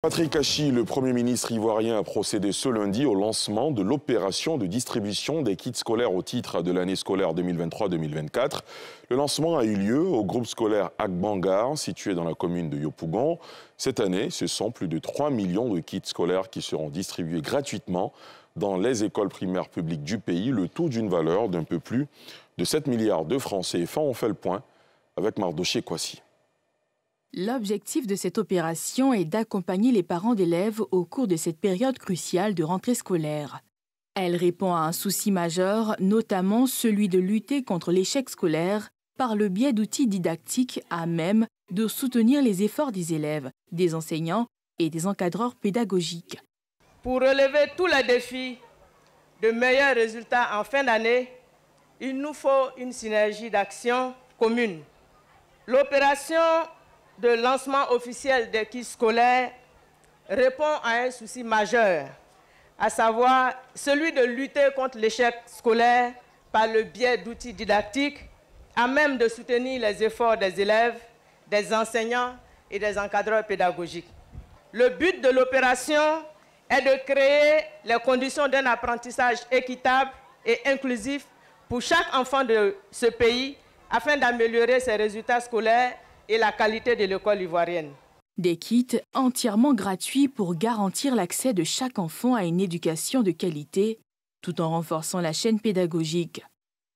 Patrick Achi, le Premier ministre ivoirien, a procédé ce lundi au lancement de l'opération de distribution des kits scolaires au titre de l'année scolaire 2023-2024. Le lancement a eu lieu au groupe scolaire Agbangar, situé dans la commune de Yopougon. Cette année, ce sont plus de 3 millions de kits scolaires qui seront distribués gratuitement dans les écoles primaires publiques du pays, le tout d'une valeur d'un peu plus de 7 milliards de francs CFA. On fait le point avec Mardoché Kwasi. L'objectif de cette opération est d'accompagner les parents d'élèves au cours de cette période cruciale de rentrée scolaire. Elle répond à un souci majeur, notamment celui de lutter contre l'échec scolaire par le biais d'outils didactiques à même de soutenir les efforts des élèves, des enseignants et des encadreurs pédagogiques. Pour relever tous les défis de meilleurs résultats en fin d'année, il nous faut une synergie d'action commune. L'opération de lancement officiel des kits scolaires répond à un souci majeur, à savoir celui de lutter contre l'échec scolaire par le biais d'outils didactiques à même de soutenir les efforts des élèves, des enseignants et des encadreurs pédagogiques. Le but de l'opération est de créer les conditions d'un apprentissage équitable et inclusif pour chaque enfant de ce pays afin d'améliorer ses résultats scolaires et la qualité de l'école ivoirienne. Des kits entièrement gratuits pour garantir l'accès de chaque enfant à une éducation de qualité, tout en renforçant la chaîne pédagogique.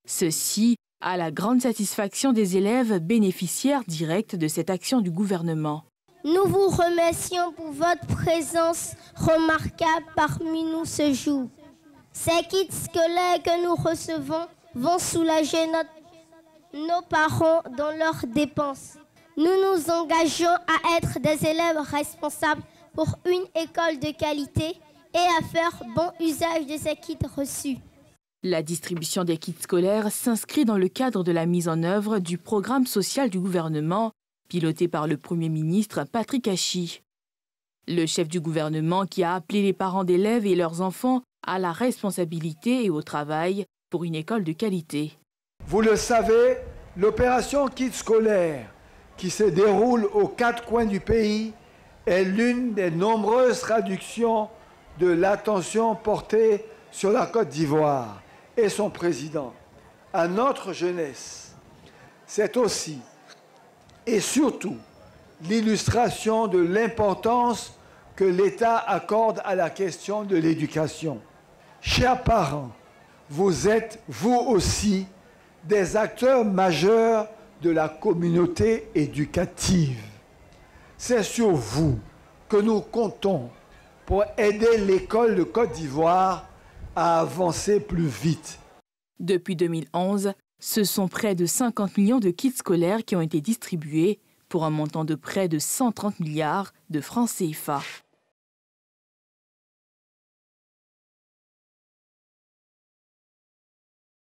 Ceci à la grande satisfaction des élèves bénéficiaires directs de cette action du gouvernement. Nous vous remercions pour votre présence remarquable parmi nous ce jour. Ces kits scolaires que nous recevons vont soulager nos parents dans leurs dépenses. Nous nous engageons à être des élèves responsables pour une école de qualité et à faire bon usage de ces kits reçus. La distribution des kits scolaires s'inscrit dans le cadre de la mise en œuvre du programme social du gouvernement, piloté par le Premier ministre Patrick Achi. Le chef du gouvernement qui a appelé les parents d'élèves et leurs enfants à la responsabilité et au travail pour une école de qualité. Vous le savez, l'opération kits scolaire qui se déroule aux 4 coins du pays est l'une des nombreuses traductions de l'attention portée sur la Côte d'Ivoire et son président à notre jeunesse. C'est aussi et surtout l'illustration de l'importance que l'État accorde à la question de l'éducation. Chers parents, vous êtes, vous aussi, des acteurs majeurs de la communauté éducative. C'est sur vous que nous comptons pour aider l'école de Côte d'Ivoire à avancer plus vite. Depuis 2011, ce sont près de 50 millions de kits scolaires qui ont été distribués pour un montant de près de 130 milliards de francs CFA.